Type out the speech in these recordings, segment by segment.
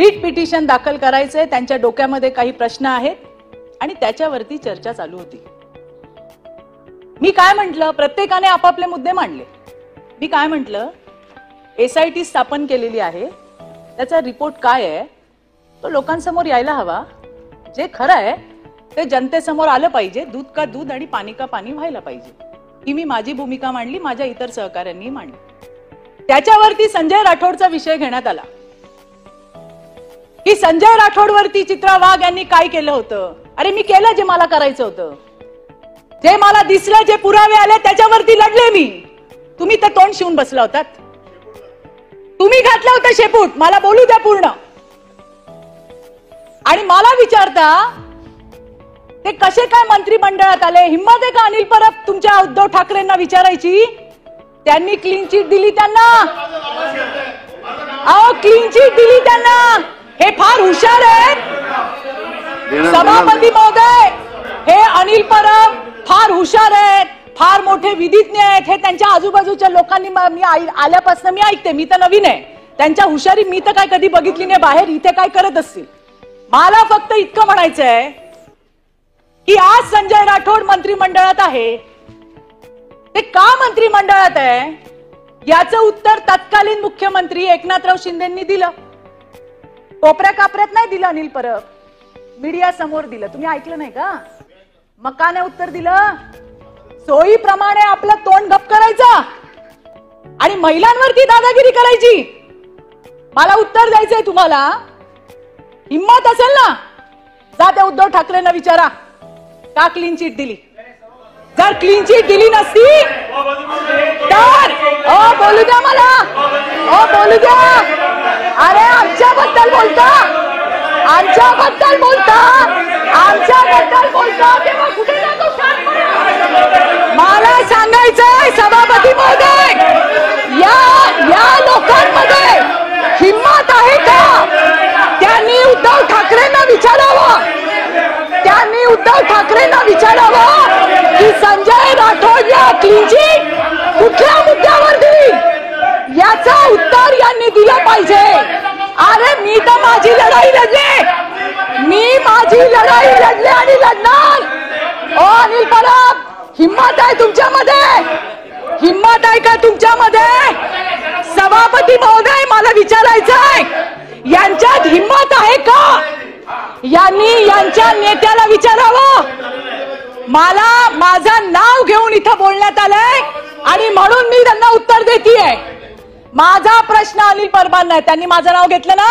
Writ petition दाखल करायचे, त्यांच्या डोक्यामध्ये काही प्रश्न आहेत आणि त्याच्यावरती चर्चा चालू होती। मी काय म्हटलं, प्रत्येकाने आपापले मुद्दे मांडले। मी काय म्हटलं, SIT स्थापन केलेली आहे, त्याचा रिपोर्ट काय आहे तो लोकांसमोर यायला हवा, जे खरं आहे ते जनतेसमोर आलं पाहिजे, दूध का दूध आणि पाणी का पाणी व्हायला पाहिजे। ही मी माझी भूमिका मांडली, माझ्या इतर सहकाऱ्यांनी मांडली। त्याच्यावरती संजय राठोडचा विषय घेण्यात आला की संजय राठोडवरती चित्रा वाघ यांनी काय केलं होतं। अरे मी केलं जे मला करायचं होतं, जे मला दिसलं, जे पुरावे आले त्याच्यावरती लढले मी। तुम्ही तर तोंड शिवून बसला होतात, तुम्ही घातलं होतं शेपूट। मला बोलू द्या पूर्ण। आणि मला विचारता ते कसे काय मंत्रिमंडळात आले? हिम्मत आहे का अनिल परब तुमच्या उद्धव ठाकरेंना विचारायची? त्यांनी क्लीन चिट दिली त्यांना, अहो क्लीन चिट दिली त्यांना। हे फार हुशार आहेत सभापती महोदय, हे अनिल परब फार हुशार आहेत, फार मोठे विधिज्ञ आहेत। हे त्यांच्या आजूबाजूच्या लोकांनी, मी आल्यापासून मी ऐकते, मी तर नवीन आहे, त्यांच्या हुशारी मी तर काय कधी बघितली नाही बाहेर, इथे काय करत असतील। मला फक्त इतकं म्हणायचं आहे की आज संजय राठोड मंत्रिमंडळात आहे, ते का मंत्रिमंडळात आहे याचं उत्तर तत्कालीन मुख्यमंत्री एकनाथराव शिंदेंनी दिलं। कोपऱ्या कापऱ्यात नाही दिलं अनिल परब, मीडिया समोर दिलं। तुम्ही ऐकलं नाही का? मग का नाही उत्तर दिलं? सोयीप्रमाणे आपलं तोंड गप करायचं आणि महिलांवरती दादागिरी करायची। मला उत्तर द्यायचंय तुम्हाला, हिम्मत असेल ना जा त्या उद्धव ठाकरेंना विचारा का क्लीन चिट दिली। जर क्लीन चिट दिली नसती तर बोलू द्या मला, बोलू द्या। अरे आमच्याबद्दल बोलता, आमच्याबद्दल बोलता, आमच्याबद्दल बोलता तेव्हा कुठे जातो? मला सांगायचंय सभापती महोदय, या लोकांमध्ये हिम्मत आहे का? त्यांनी उद्धव ठाकरेंना विचारावं, त्यांनी उद्धव ठाकरेंना विचारावं की संजय राठोड या क्लीन चिट कुठल्या मुद्द्यावर दिली, याचा उत्तर यांनी दिलं पाहिजे। अरे मी तर माझी लढाई लढले, मी माझी लढाई लढले आणि लढणार। अनिल परब, हिम्मत आहे तुमच्यामध्ये? हिम्मत आहे का तुमच्यामध्ये? सभापती महोदय मला विचारायचंय, यांच्यात हिम्मत आहे का? यांनी यांच्या नेत्याला विचारावं। मला माझं नाव घेऊन इथं बोलण्यात आलंय आणि म्हणून मी त्यांना उत्तर देतेय। माझा प्रश्न अनिल परबांना आहे, त्यांनी माझं नाव घेतलं ना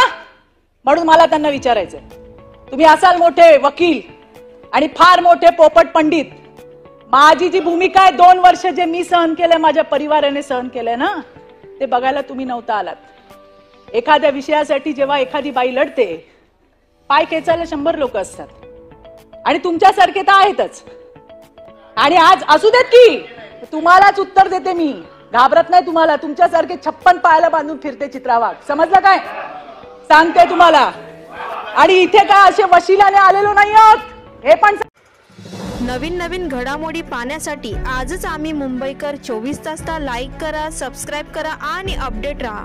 म्हणून मला त्यांना विचारायचंय। तुम्ही असाल मोठे वकील आणि फार मोठे पोपट पंडित, माझी जी भूमिका आहे 2 वर्ष जे मी सहन केलंय, माझ्या परिवाराने सहन केलंय ना, ते बघायला तुम्ही नव्हता आलात। एखाद्या विषयासाठी जेव्हा एखादी बाई लढते, पाय खेचायला 100 लोक असतात आणि तुमच्यासारखे तर आहेतच। आणि आज असू देत की तुम्हालाच उत्तर देते मी, घाबरत नाही तुम्हाला। तुमच्यासारखे 56 पायाला बांधून फिरते चित्रा वाघ, समजलं काय? सांगते तुम्हाला। आणि इथे काय असे वशिलाने आलेलो नाही आहोत, हे पण। नवीन घडामोडी पाहण्यासाठी आजच आम्ही मुंबईकर 24 तासला लाईक करा, सबस्क्राईब करा आणि अपडेट रहा।